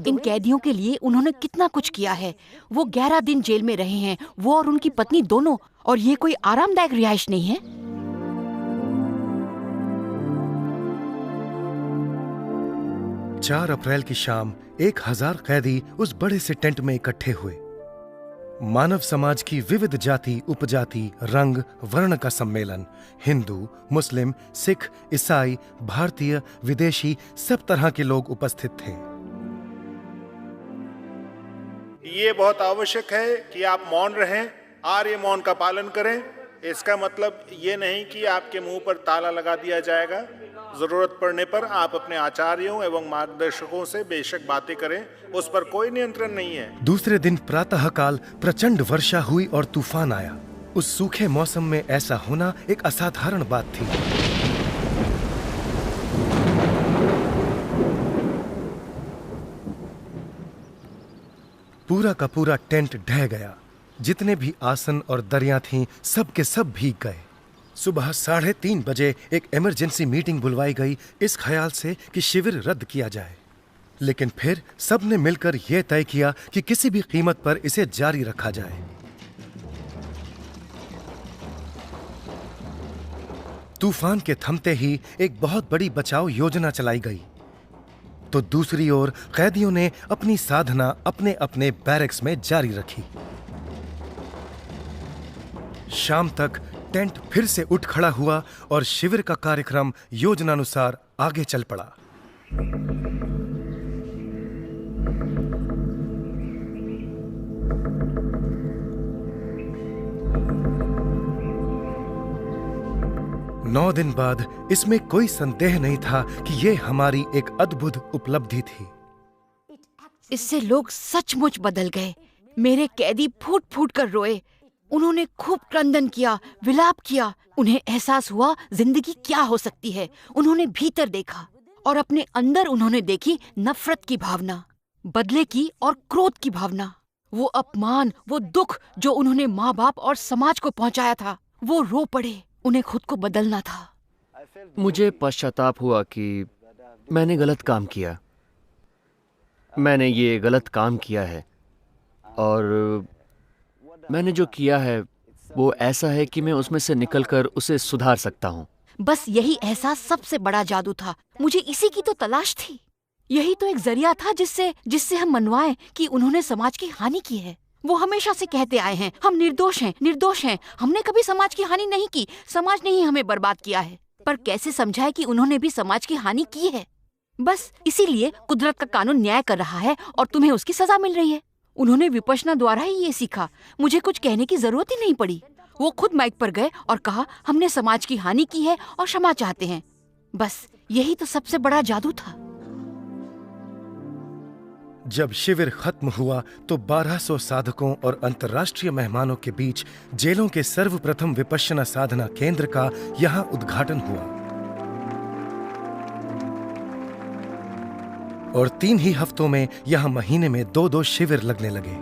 इन कैदियों के लिए उन्होंने कितना कुछ किया है। वो 11 दिन जेल में रहे हैं, वो और उनकी पत्नी दोनों, और ये कोई आरामदायक रिहाइश नहीं है।
4 अप्रैल की शाम 1000 कैदी उस बड़े से टेंट में इकट्ठे हुए। मानव समाज की विविध जाति, उपजाति, रंग, वर्ण का सम्मेलन। हिंदू, मुस्लिम, सिख, ईसाई, भारतीय, विदेशी, सब तरह के लोग उपस्थित थे।
ये बहुत आवश्यक है कि आप मौन रहें, आर्य मौन का पालन करें। इसका मतलब ये नहीं कि आपके मुंह पर ताला लगा दिया जाएगा। जरूरत पड़ने पर आप अपने आचार्यों एवं मार्गदर्शकों से बेशक बातें करें, उस पर कोई नियंत्रण नहीं है।
दूसरे दिन प्रातःकाल प्रचंड वर्षा हुई और तूफान आया। उस सूखे मौसम में ऐसा होना एक असाधारण बात थी। पूरा का पूरा टेंट ढह गया। जितने भी आसन और दरियां थीं, सब के सब भीग गए। सुबह 3:30 बजे एक इमरजेंसी मीटिंग बुलवाई गई, इस ख्याल से कि शिविर रद्द किया जाए। लेकिन फिर सब ने मिलकर यह तय किया कि किसी भी कीमत पर इसे जारी रखा जाए। तूफान के थमते ही एक बहुत बड़ी बचाव योजना चलाई गई, तो दूसरी ओर कैदियों ने अपनी साधना अपने अपने बैरक्स में जारी रखी। शाम तक टेंट फिर से उठ खड़ा हुआ और शिविर का कार्यक्रम योजनानुसार आगे चल पड़ा। नौ दिन बाद इसमें कोई संदेह नहीं था कि यह हमारी एक अद्भुत उपलब्धि थी।
इससे लोग सचमुच बदल गए। मेरे कैदी फूट फूट कर रोए। उन्होंने खूब क्रंदन किया, विलाप किया। उन्हें एहसास हुआ जिंदगी क्या हो सकती है। उन्होंने भीतर देखा और अपने अंदर उन्होंने देखी नफरत की भावना, बदले की और क्रोध की भावना। वो अपमान, वो दुख जो उन्होंने माँ बाप और समाज को पहुंचाया था, वो रो पड़े। उन्हें खुद को बदलना था।
मुझे पश्चाताप हुआ कि मैंने गलत काम किया। मैंने ये गलत काम किया है और मैंने जो किया है वो ऐसा है कि मैं उसमें से निकलकर उसे सुधार सकता हूँ।
बस यही एहसास सबसे बड़ा जादू था। मुझे इसी की तो तलाश थी। यही तो एक जरिया था जिससे हम मनवाएं कि उन्होंने समाज की हानि की है। वो हमेशा से कहते आए हैं, हम निर्दोष हैं, निर्दोष हैं। हमने कभी समाज की हानि नहीं की। समाज ने ही हमें बर्बाद किया है। पर कैसे समझाए कि उन्होंने भी समाज की हानि की है। बस इसीलिए कुदरत का कानून न्याय कर रहा है और तुम्हें उसकी सजा मिल रही है। उन्होंने विपश्यना द्वारा ही ये सीखा। मुझे कुछ कहने की जरूरत ही नहीं पड़ी। वो खुद माइक पर गए और कहा, हमने समाज की हानि की है और क्षमा चाहते हैं। बस यही तो सबसे बड़ा जादू था।
जब शिविर खत्म हुआ तो 1200 साधकों और अंतर्राष्ट्रीय मेहमानों के बीच जेलों के सर्वप्रथम विपश्यना साधना केंद्र का यहां उद्घाटन हुआ और 3 ही हफ्तों में यहां महीने में 2-2 शिविर लगने लगे।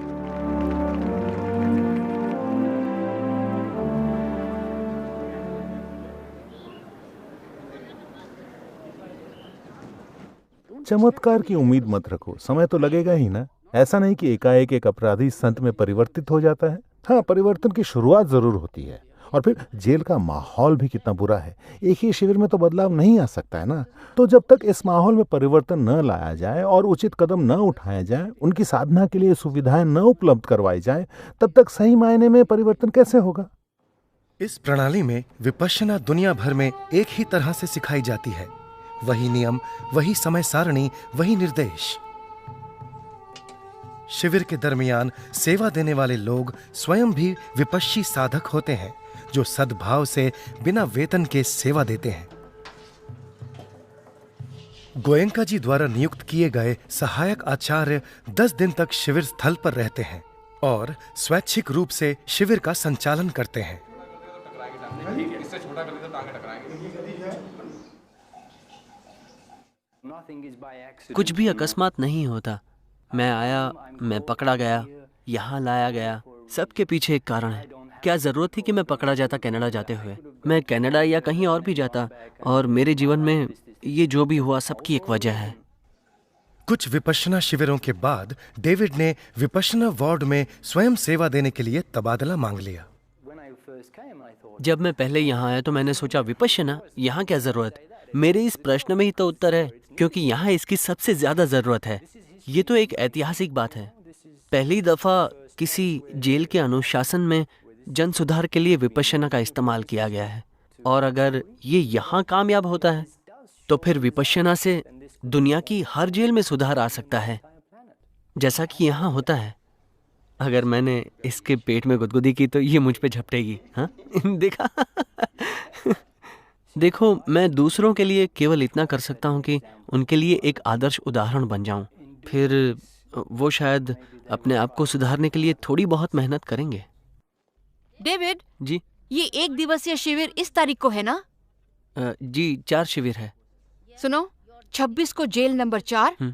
चमत्कार की उम्मीद मत रखो, समय तो लगेगा ही ना। ऐसा नहीं कि एकाएक एक अपराधी संत में परिवर्तित हो जाता है। हाँ, परिवर्तन की शुरुआत जरूर होती है। और फिर जेल का माहौल भी कितना बुरा है। एक ही शिविर में तो बदलाव नहीं आ सकता है ना। तो जब तक इस माहौल में परिवर्तन न लाया जाए और उचित कदम न उठाया जाए, उनकी साधना के लिए सुविधाएं न उपलब्ध करवाई जाए, तब तक सही मायने में परिवर्तन कैसे होगा।
इस प्रणाली में विपश्यना दुनिया भर में एक ही तरह से सिखाई जाती है। वही नियम, वही समय सारणी, वही निर्देश। शिविर के दरमियान सेवा देने वाले लोग स्वयं भी विपश्ची साधक होते हैं, जो सद्भाव से बिना वेतन के सेवा देते हैं। गोयंका जी द्वारा नियुक्त किए गए सहायक आचार्य 10 दिन तक शिविर स्थल पर रहते हैं और स्वैच्छिक रूप से शिविर का संचालन करते हैं।
कुछ भी अकस्मात नहीं होता। मैं आया, मैं पकड़ा गया, यहाँ लाया गया। सबके पीछे एक कारण है। क्या जरूरत थी कि मैं पकड़ा जाता कनाडा जाते हुए? मैं कनाडा या कहीं और भी जाता, और मेरे जीवन में ये जो भी हुआ सबकी एक वजह है।
कुछ विपश्यना शिविरों के बाद डेविड ने विपश्यना वार्ड में स्वयं सेवा देने के लिए तबादला मांग लिया।
जब मैं पहले यहाँ आया तो मैंने सोचा, विपश्यना, यहाँ क्या जरूरत? मेरे इस प्रश्न में ही तो उत्तर है। क्योंकि यहाँ इसकी सबसे ज्यादा जरूरत है। ये तो एक ऐतिहासिक बात है। पहली दफा किसी जेल के अनुशासन में जन सुधार के लिए विपश्यना का इस्तेमाल किया गया है, और अगर ये यहाँ कामयाब होता है तो फिर विपश्यना से दुनिया की हर जेल में सुधार आ सकता है, जैसा कि यहाँ होता है। अगर मैंने इसके पेट में गुदगुदी की तो ये मुझ पे झपटेगी। हाँ देखा। देखो, मैं दूसरों के लिए केवल इतना कर सकता हूँ कि उनके लिए एक आदर्श उदाहरण बन जाऊं। फिर वो शायद अपने आप को सुधारने के लिए थोड़ी बहुत मेहनत करेंगे।
डेविड
जी।
ये 1 दिवसीय शिविर इस तारीख को है ना?
जी, 4 शिविर है।
सुनो, 26 को जेल नंबर 4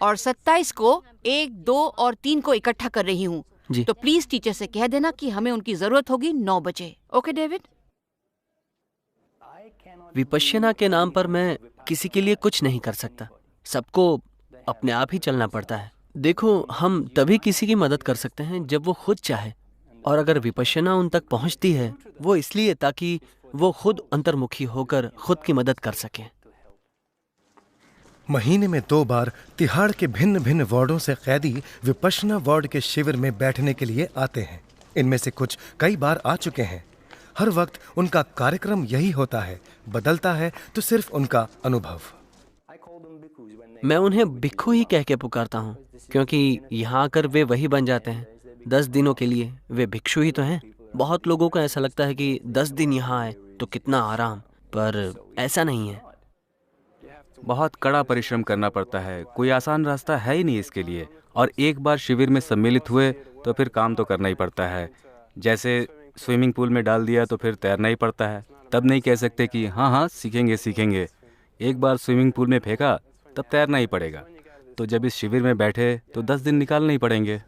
और 27 को 1, 2 और 3 को इकट्ठा कर रही हूँ। तो प्लीज टीचर से कह देना कि हमें उनकी जरूरत होगी 9 बजे। Okay David?
विपश्यना के नाम पर मैं किसी के लिए कुछ नहीं कर सकता। सबको अपने आप ही चलना पड़ता है। देखो, हम तभी किसी की मदद कर सकते हैं जब वो खुद चाहे, और अगर विपश्यना उन तक पहुंचती है वो इसलिए ताकि वो खुद अंतर्मुखी होकर खुद की मदद कर सकें।
महीने में 2 बार तिहाड़ के भिन्न भिन्न वार्डों से कैदी विपश्यना वार्ड के शिविर में बैठने के लिए आते हैं। इनमें से कुछ कई बार आ चुके हैं। हर वक्त उनका कार्यक्रम यही होता है, बदलता है तो सिर्फ उनका अनुभव।
मैं उन्हें भिक्खु ही कह के पुकारता हूँ, क्योंकि यहाँ आकर वे वही बन जाते हैं। 10 दिनों के लिए वे भिक्षु ही तो हैं। बहुत लोगों को ऐसा लगता है कि 10 दिन यहाँ आए तो कितना आराम, पर ऐसा नहीं है।
बहुत कड़ा परिश्रम करना पड़ता है, कोई आसान रास्ता है ही नहीं इसके लिए। और एक बार शिविर में सम्मिलित हुए तो फिर काम तो करना ही पड़ता है। जैसे स्विमिंग पूल में डाल दिया तो फिर तैरना ही पड़ता है। तब नहीं कह सकते कि हाँ सीखेंगे सीखेंगे। एक बार स्विमिंग पूल में फेंका तब तैरना ही पड़ेगा। तो जब इस शिविर में बैठे तो 10 दिन निकालने ही पड़ेंगे।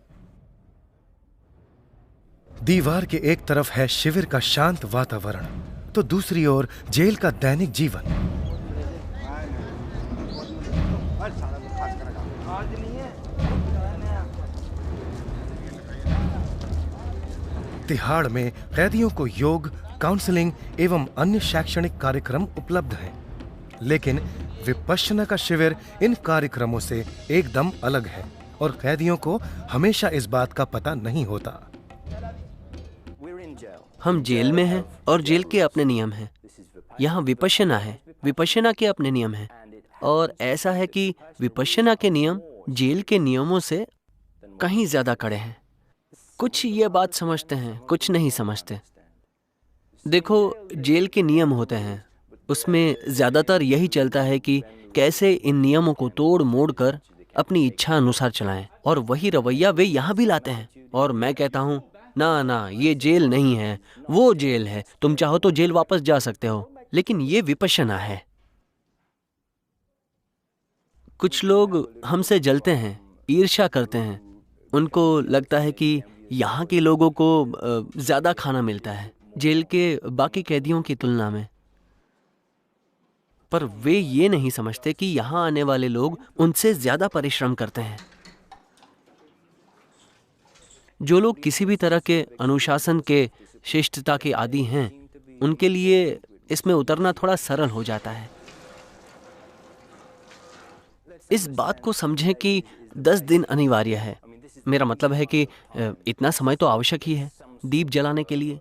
दीवार के एक तरफ है शिविर का शांत वातावरण, तो दूसरी ओर जेल का दैनिक जीवन। तिहाड़ में कैदियों को योग, काउंसलिंग एवं अन्य शैक्षणिक कार्यक्रम उपलब्ध हैं, लेकिन विपश्यना का शिविर इन कार्यक्रमों से एकदम अलग है और कैदियों को हमेशा इस बात का पता नहीं होता।
हम जेल में हैं और जेल के अपने नियम हैं। यहाँ विपश्यना है, विपश्यना के अपने नियम हैं, और ऐसा है कि विपश्यना के नियम जेल के नियमों से कहीं ज्यादा कड़े हैं। कुछ ये बात समझते हैं, कुछ नहीं समझते। देखो, जेल के नियम होते हैं, उसमें ज्यादातर यही चलता है कि कैसे इन नियमों को तोड़ मोड़ कर अपनी इच्छा अनुसार चलाएं, और वही रवैया वे यहाँ भी लाते हैं। और मैं कहता हूँ ना, ये जेल नहीं है, वो जेल है। तुम चाहो तो जेल वापस जा सकते हो, लेकिन ये विपश्यना है। कुछ लोग हमसे जलते हैं, ईर्ष्या करते हैं। उनको लगता है कि यहाँ के लोगों को ज्यादा खाना मिलता है जेल के बाकी कैदियों की तुलना में, पर वे ये नहीं समझते कि यहाँ आने वाले लोग उनसे ज्यादा परिश्रम करते हैं। जो लोग किसी भी तरह के अनुशासन के, शिष्टता के आदी हैं, उनके लिए इसमें उतरना थोड़ा सरल हो जाता है। इस बात को समझें कि 10 दिन अनिवार्य है। मेरा मतलब है कि इतना समय तो आवश्यक ही है दीप जलाने के लिए,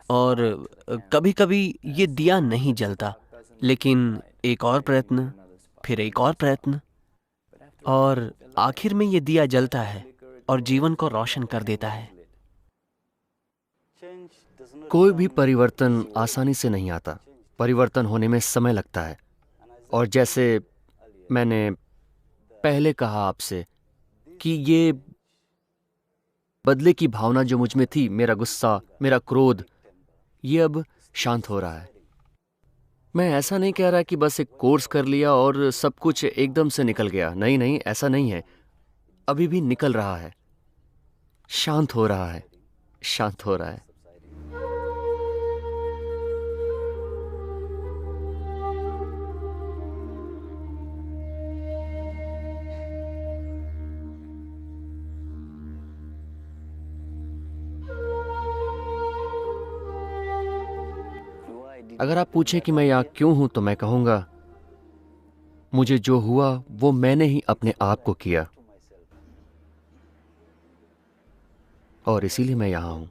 और कभी कभी ये दिया नहीं जलता, लेकिन एक और प्रयत्न, फिर एक और प्रयत्न, और आखिर में ये दिया जलता है और जीवन को रोशन कर देता है।
कोई भी परिवर्तन आसानी से नहीं आता, परिवर्तन होने में समय लगता है। और जैसे मैंने पहले कहा आपसे कि ये बदले की भावना जो मुझ में थी, मेरा गुस्सा, मेरा क्रोध, ये अब शांत हो रहा है। मैं ऐसा नहीं कह रहा कि बस एक कोर्स कर लिया और सब कुछ एकदम से निकल गया। नहीं, ऐसा नहीं है। अभी भी निकल रहा है, शांत हो रहा है, शांत हो रहा है। अगर आप पूछे कि मैं यहाँ क्यों हूं, तो मैं कहूंगा मुझे जो हुआ वो मैंने ही अपने आप को किया, और इसीलिए मैं यहां हूं।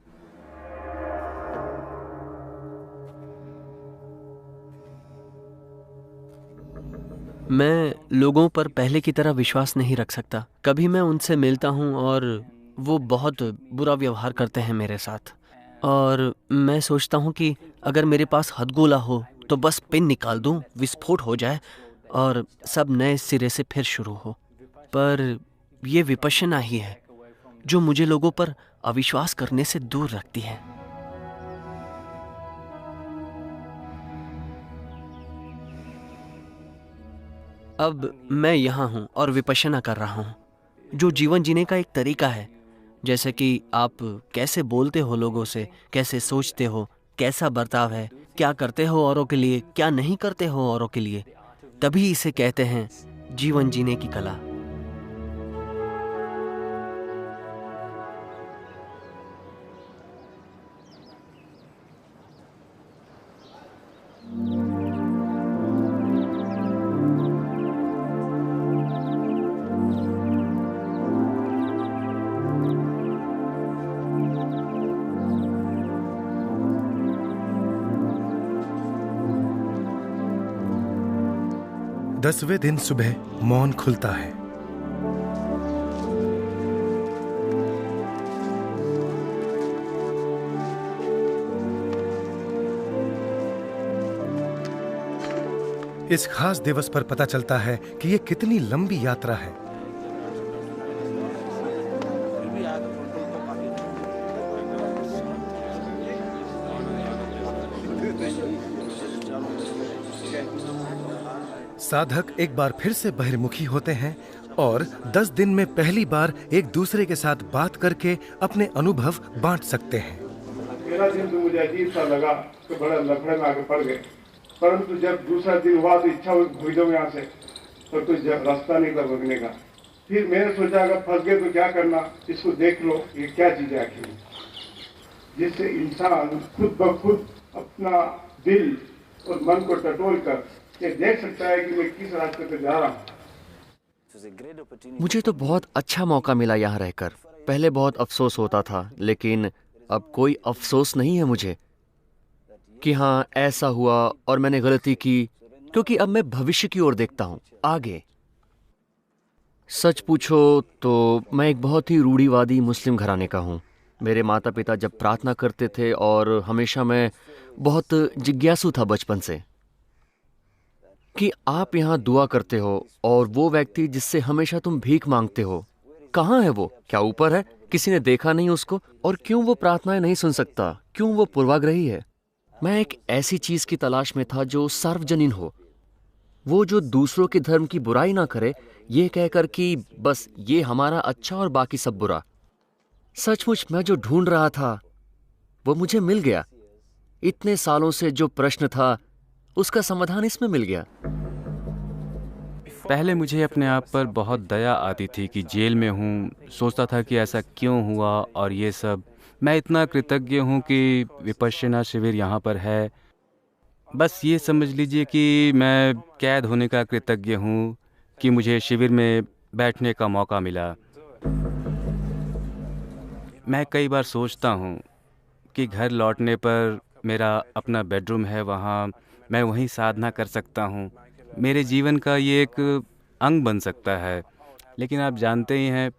मैं लोगों पर पहले की तरह विश्वास नहीं रख सकता। कभी मैं उनसे मिलता हूं और वो बहुत बुरा व्यवहार करते हैं मेरे साथ, और मैं सोचता हूं कि अगर मेरे पास हथगोला हो तो बस पिन निकाल दूं, विस्फोट हो जाए और सब नए सिरे से फिर शुरू हो। पर ये विपश्यना ही है जो मुझे लोगों पर अविश्वास करने से दूर रखती है। अब मैं यहाँ हूँ और विपश्यना कर रहा हूँ, जो जीवन जीने का एक तरीका है। जैसे कि आप कैसे बोलते हो लोगों से, कैसे सोचते हो, कैसा बर्ताव है, क्या करते हो औरों के लिए, क्या नहीं करते हो औरों के लिए। तभी इसे कहते हैं जीवन जीने की कला।
दसवें दिन सुबह मौन खुलता है। इस खास दिवस पर पता चलता है कि ये कितनी लंबी यात्रा है। साधक एक बार फिर से बहिर्मुखी होते हैं और 10 दिन में पहली बार एक दूसरे के साथ बात करके अपने अनुभव बांट सकते हैं।
पहला दिन तो मुझे अजीब सा लगा तो बड़ा लफड़े में आगे पड़ गए, परंतु जब दूसरा दिन हुआ तो इच्छा हुई भूल जाऊं यहाँ से, तो कुछ रास्ता नहीं था भगने का। फिर मैंने सोचा अगर फंस गए तो क्या करना, इसको देख लो ये क्या चीज है आखिर, जिससे इंसान खुद ब खुद अपना दिल और मन को टटोल कर ये देख सकता है कि मैं किस रास्ते पे जा रहा हूँ।
मुझे तो बहुत अच्छा मौका मिला यहाँ रहकर। पहले बहुत अफसोस होता था, लेकिन अब कोई अफसोस नहीं है मुझे कि हाँ ऐसा हुआ और मैंने गलती की, क्योंकि अब मैं भविष्य की ओर देखता हूँ, आगे। सच पूछो तो मैं एक बहुत ही रूढ़िवादी मुस्लिम घराने का हूँ। मेरे माता पिता जब प्रार्थना करते थे और हमेशा मैं बहुत जिज्ञासु था बचपन से कि आप यहाँ दुआ करते हो और वो व्यक्ति जिससे हमेशा तुम भीख मांगते हो, कहाँ है वो? क्या ऊपर है? किसी ने देखा नहीं उसको? और क्यों वो प्रार्थनाएं नहीं सुन सकता? क्यों वो पूर्वाग्रही है? मैं एक ऐसी चीज की तलाश में था जो सार्वजनीन हो, वो जो दूसरों के धर्म की बुराई ना करे, ये कहकर कि बस ये हमारा अच्छा और बाकी सब बुरा। सचमुच मैं जो ढूंढ रहा था वो मुझे मिल गया। इतने सालों से जो प्रश्न था उसका समाधान इसमें मिल गया।
पहले मुझे अपने आप पर बहुत दया आती थी कि जेल में हूँ, सोचता था कि ऐसा क्यों हुआ और ये सब। मैं इतना कृतज्ञ हूँ कि विपश्यना शिविर यहाँ पर है। बस ये समझ लीजिए कि मैं कैद होने का कृतज्ञ हूँ कि मुझे शिविर में बैठने का मौका मिला। मैं कई बार सोचता हूँ कि घर लौटने पर मेरा अपना बेडरूम है, वहाँ मैं वहीं साधना कर सकता हूँ। मेरे जीवन का ये एक अंग बन सकता है। लेकिन आप जानते ही हैं,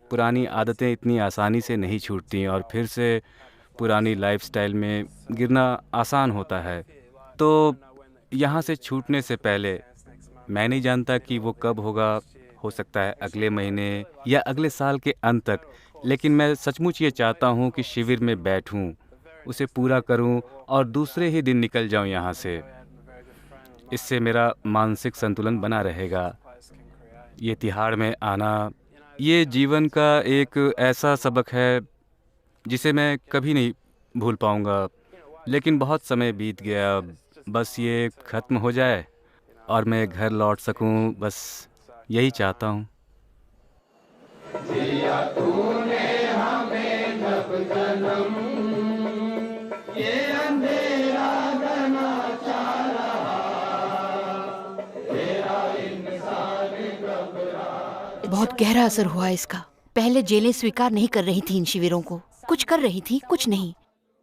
पुरानी आदतें इतनी आसानी से नहीं छूटती और फिर से पुरानी लाइफस्टाइल में गिरना आसान होता है। तो यहाँ से छूटने से पहले मैं नहीं जानता कि वो कब होगा, हो सकता है अगले महीने या अगले साल के अंत तक। लेकिन मैं सचमुच ये चाहता हूँ कि शिविर में बैठूँ, उसे पूरा करूं और दूसरे ही दिन निकल जाऊं यहाँ से। इससे मेरा मानसिक संतुलन बना रहेगा। ये तिहाड़ में आना, ये जीवन का एक ऐसा सबक है जिसे मैं कभी नहीं भूल पाऊंगा। लेकिन बहुत समय बीत गया, बस ये ख़त्म हो जाए और मैं घर लौट सकूं, बस यही चाहता हूं।
दिया तूने हमें जब जन्म, ये अंधेरा घना सा रहा, तेरा
बहुत गहरा असर हुआ इसका। पहले जेलें स्वीकार नहीं कर रही थी इन शिविरों को, कुछ कर रही थी, कुछ नहीं।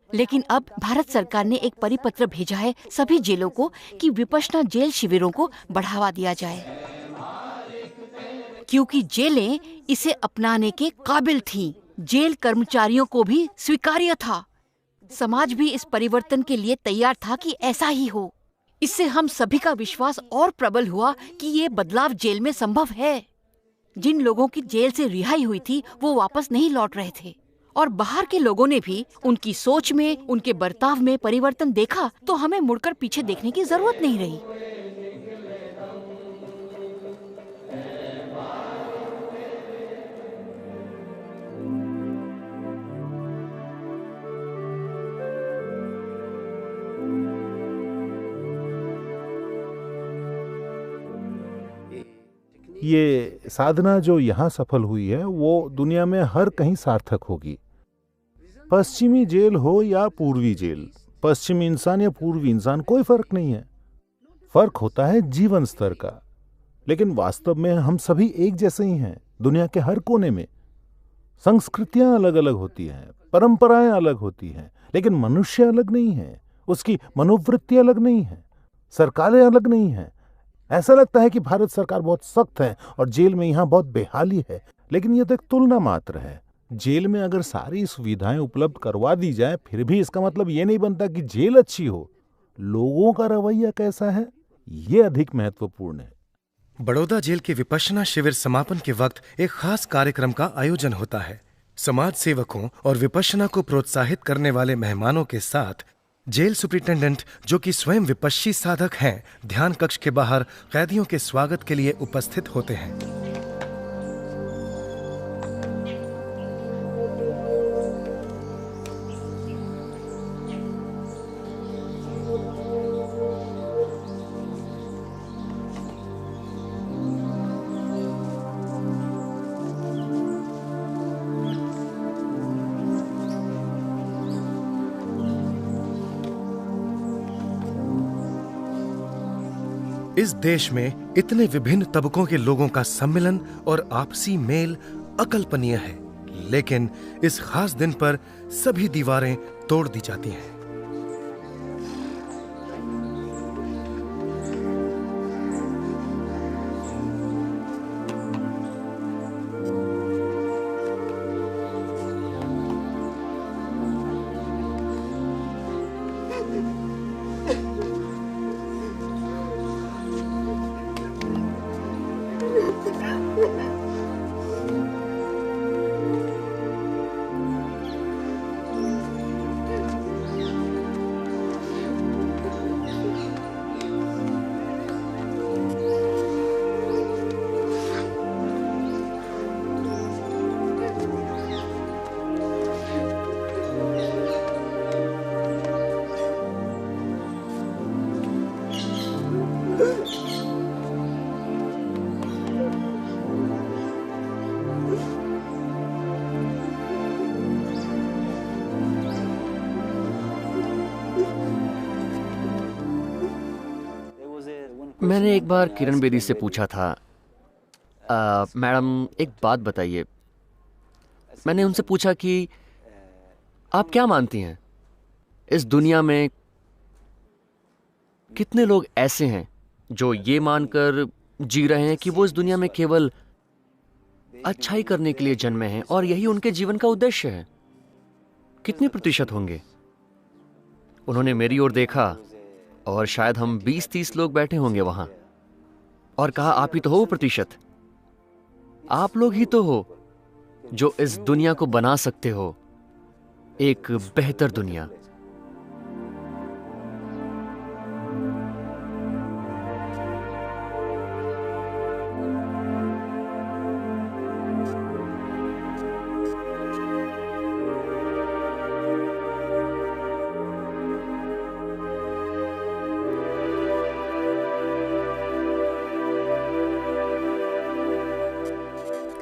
लेकिन अब भारत सरकार ने एक परिपत्र भेजा है सभी जेलों को कि विपश्यना जेल शिविरों को बढ़ावा दिया जाए, क्योंकि जेलें इसे अपनाने के काबिल थीं। जेल कर्मचारियों को भी स्वीकार्य था। समाज भी इस परिवर्तन के लिए तैयार था कि ऐसा ही हो। इससे हम सभी का विश्वास और प्रबल हुआ कि ये बदलाव जेल में संभव है। जिन लोगों की जेल से रिहाई हुई थी वो वापस नहीं लौट रहे थे, और बाहर के लोगों ने भी उनकी सोच में, उनके बर्ताव में परिवर्तन देखा, तो हमें मुड़कर पीछे देखने की जरूरत नहीं रही।
ये साधना जो यहाँ सफल हुई है वो दुनिया में हर कहीं सार्थक होगी। पश्चिमी जेल हो या पूर्वी जेल, पश्चिमी इंसान या पूर्वी इंसान, कोई फर्क नहीं है। फर्क होता है जीवन स्तर का। लेकिन वास्तव में हम सभी एक जैसे ही हैं। दुनिया के हर कोने में संस्कृतियां अलग अलग होती हैं, परंपराएं अलग होती हैं, लेकिन मनुष्य अलग नहीं है, उसकी मनोवृत्ति अलग नहीं है, सरकारें अलग नहीं हैं। ऐसा लगता है कि भारत सरकार बहुत सख्त है और जेल में यहाँ बहुत बेहाली है, लेकिन यह तो एक तुलना मात्र है। जेल में अगर सारी सुविधाएं उपलब्ध करवा दी जाए, फिर भी इसका मतलब ये नहीं बनता कि जेल अच्छी हो। लोगों का रवैया कैसा है, ये अधिक महत्वपूर्ण है।
बड़ौदा जेल के विपश्यना शिविर समापन के वक्त एक खास कार्यक्रम का आयोजन होता है। समाज सेवकों और विपश्यना को प्रोत्साहित करने वाले मेहमानों के साथ जेल सुपरिटेंडेंट, जो कि स्वयं विपश्यी साधक हैं, ध्यान कक्ष के बाहर कैदियों के स्वागत के लिए उपस्थित होते हैं। इस देश में इतने विभिन्न तबकों के लोगों का सम्मिलन और आपसी मेल अकल्पनीय है, लेकिन इस खास दिन पर सभी दीवारें तोड़ दी जाती हैं।
मैंने एक बार किरण बेदी से पूछा था, मैडम एक बात बताइए। मैंने उनसे पूछा कि आप क्या मानती हैं, इस दुनिया में कितने लोग ऐसे हैं जो ये मानकर जी रहे हैं कि वो इस दुनिया में केवल अच्छाई करने के लिए जन्मे हैं और यही उनके जीवन का उद्देश्य है? कितने प्रतिशत होंगे? उन्होंने मेरी ओर देखा और शायद हम 20-30 लोग बैठे होंगे वहां, और कहा, आप ही तो हो प्रतिशत, आप लोग ही तो हो जो इस दुनिया को बना सकते हो एक बेहतर दुनिया।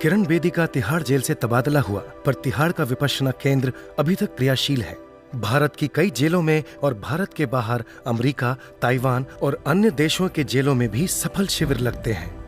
किरण बेदी का तिहाड़ जेल से तबादला हुआ, पर तिहाड़ का विपश्यना केंद्र अभी तक क्रियाशील है। भारत की कई जेलों में और भारत के बाहर अमेरिका, ताइवान और अन्य देशों के जेलों में भी सफल शिविर लगते हैं।